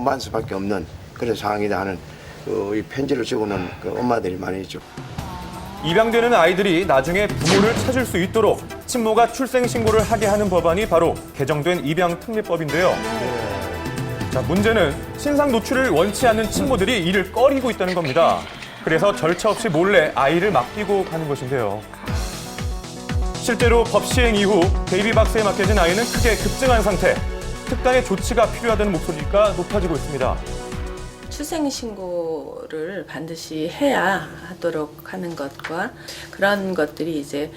공부할 수밖에 없는 그런 상황이다 하는 이 편지를 적어놓은 그 엄마들이 많이 있죠. 입양되는 아이들이 나중에 부모를 찾을 수 있도록 친모가 출생신고를 하게 하는 법안이 바로 개정된 입양특례법인데요. 자, 문제는 신상 노출을 원치 않는 친모들이 이를 꺼리고 있다는 겁니다. 그래서 절차 없이 몰래 아이를 맡기고 가는 것인데요. 실제로 법 시행 이후 베이비박스에 맡겨진 아이는 크게 급증한 상태. 특단의 조치가 필요하다는 목소리가 높아지고 있습니다. 출생신고를 반드시 해야 하도록 하는 것과 그런 것들이 이제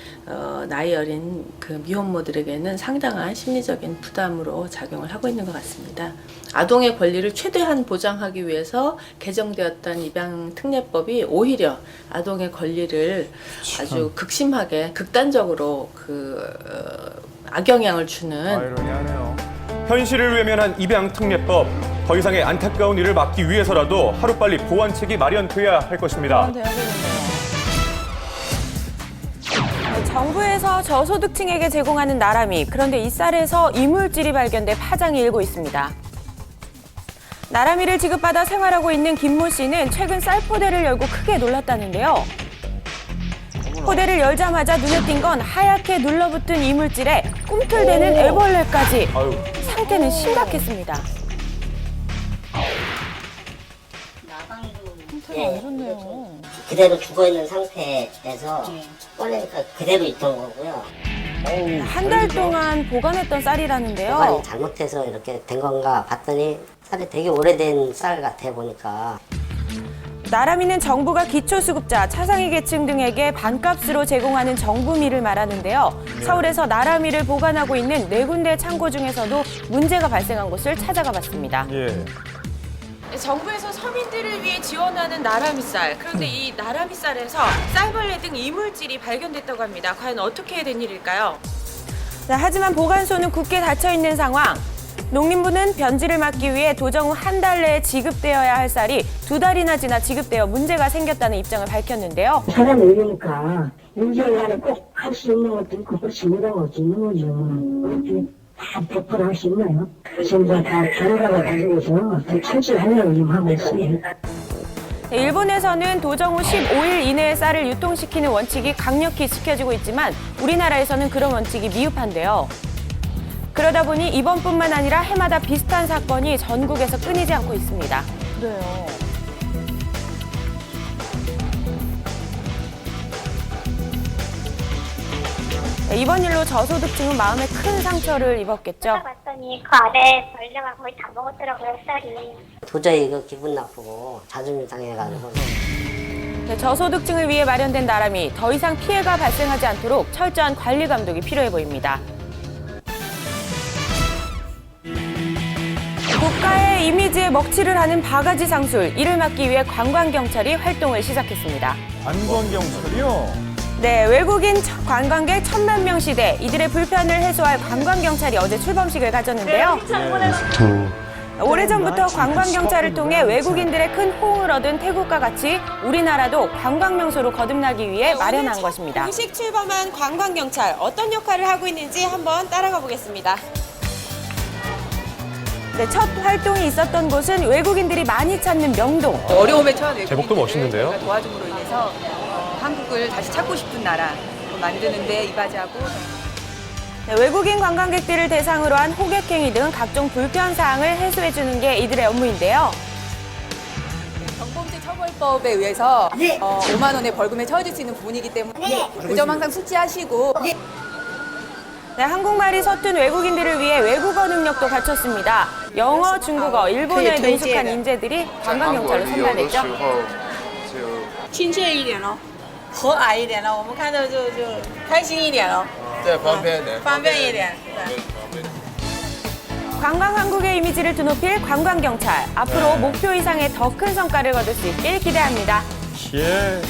나이 어린 그 미혼모들에게는 상당한 심리적인 부담으로 작용을 하고 있는 것 같습니다. 아동의 권리를 최대한 보장하기 위해서 개정되었던 입양특례법이 오히려 아동의 권리를 아주 극심하게 극단적으로 악영향을 주는 아이러니하네요. 현실을 외면한 입양특례법. 더 이상의 안타까운 일을 막기 위해서라도 하루빨리 보완책이 마련돼야 할 것입니다. 정부에서 저소득층에게 제공하는 나라미. 그런데 이 쌀에서 이물질이 발견돼 파장이 일고 있습니다. 나라미를 지급받아 생활하고 있는 김모 씨는 최근 쌀 포대를 열고 크게 놀랐다는데요. 포대를 열자마자 눈에 띈 건 하얗게 눌러붙은 이물질에 꿈틀대는 애벌레까지. 상태는 심각했습니다. 상태가 안 좋네요. 그대로 죽어있는 상태에서 꺼내니까 그대로 있던 거고요. 한 달 동안 보관했던 쌀이라는데요. 보관이 잘못해서 이렇게 된 건가 봤더니 쌀이 되게 오래된 쌀 같아 보니까. 나라미는 정부가 기초수급자, 차상위 계층 등에게 반값으로 제공하는 정부미를 말하는데요. 서울에서 나라미를 보관하고 있는 4군데 창고 중에서도 문제가 발생한 곳을 찾아가 봤습니다. 예. 정부에서 서민들을 위해 지원하는 나라미 쌀. 그런데 이 나라미 쌀에서 쌀벌레 등 이물질이 발견됐다고 합니다. 과연 어떻게 된 일일까요? 자, 하지만 보관소는 굳게 닫혀 있는 상황. 농림부는 변질을 막기 위해 도정 후 한 달 내에 지급되어야 할 쌀이 2달이나 지나 지급되어 문제가 생겼다는 입장을 밝혔는데요. 사람 일이니까 6개월 안에 꼭 할 수 있는 것도 있고 그렇지 못한 것도 있는 거죠. 이렇게 다 100% 할 수 있나요? 전부 다 결과를 가지고서 창출하려고 지금 하고 있어요. 일본에서는 도정 후 15일 이내에 쌀을 유통시키는 원칙이 강력히 지켜지고 있지만 우리나라에서는 그런 원칙이 미흡한데요. 그러다 보니 이번뿐만 아니라 해마다 비슷한 사건이 전국에서 끊이지 않고 있습니다. 그래요. 이번 일로 저소득층은 마음에 큰 상처를 입었겠죠. 봤더니 그 안에 벌레가 거의 다 먹었더라고요, 쌀이. 도저히 이거 기분 나쁘고 자존심 상해가지고. 저소득층을 위해 마련된 나라미, 더 이상 피해가 발생하지 않도록 철저한 관리 감독이 필요해 보입니다. 국가의 이미지에 먹칠을 하는 바가지 상술, 이를 막기 위해 관광경찰이 활동을 시작했습니다. 관광경찰이요? 네, 외국인 관광객 1,000만 명 시대, 이들의 불편을 해소할 관광경찰이 어제 출범식을 가졌는데요. 오래전부터 관광경찰을 통해 외국인들의 큰 호응을 얻은 태국과 같이 우리나라도 관광명소로 거듭나기 위해 마련한 것입니다. 공식 출범한 관광경찰, 어떤 역할을 하고 있는지 한번 따라가 보겠습니다. 네, 첫 활동이 있었던 곳은 외국인들이 많이 찾는 명동. 어려움에 처한 외국인들을 제목도 멋있는데요? 저희가 도와줌으로 인해서 한국을 다시 찾고 싶은 나라 만드는데 이바지하고. 네, 외국인 관광객들을 대상으로 한 호객행위 등 각종 불편 사항을 해소해 주는 게 이들의 업무인데요. 경범죄 처벌법에 의해서 5만 원의 벌금에 처해질 수 있는 부분이기 때문에 그 점 항상 숙지하시고. 네, 한국말이 서툰 외국인들을 위해 외국어 능력도 갖췄습니다. 영어, 중국어, 일본어에 능숙한 인재들이 관광경찰로 선발됐죠. 亲切一点咯，和蔼一点咯，我们看着就开心一点咯，对，方便一点，方便一点。对。 관광 한국의 이미지를 드높일 관광경찰. 앞으로 목표 이상의 더 큰 성과를 거둘 수 있길 기대합니다. 예.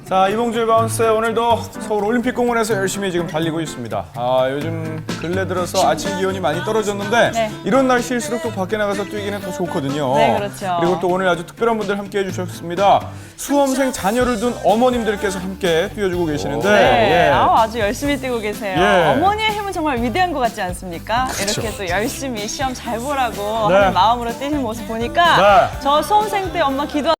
자, 이봉주의 바운스 오늘도 서울 올림픽공원에서 열심히 지금 달리고 있습니다. 요즘 근래 들어서 아침 기온이 많이 떨어졌는데 네. 이런 날씨일수록 또 밖에 나가서 뛰기는 더 좋거든요. 네, 그렇죠. 그리고 또 오늘 아주 특별한 분들 함께 해주셨습니다. 수험생 자녀를 둔 어머님들께서 함께 뛰어주고 계시는데 네, 예. 아주 열심히 뛰고 계세요. 예. 어머니의 힘은 정말 위대한 것 같지 않습니까? 그쵸. 이렇게 또 열심히 시험 잘 보라고 네. 하는 마음으로 뛰는 모습 보니까 네. 저 수험생 때 엄마 기도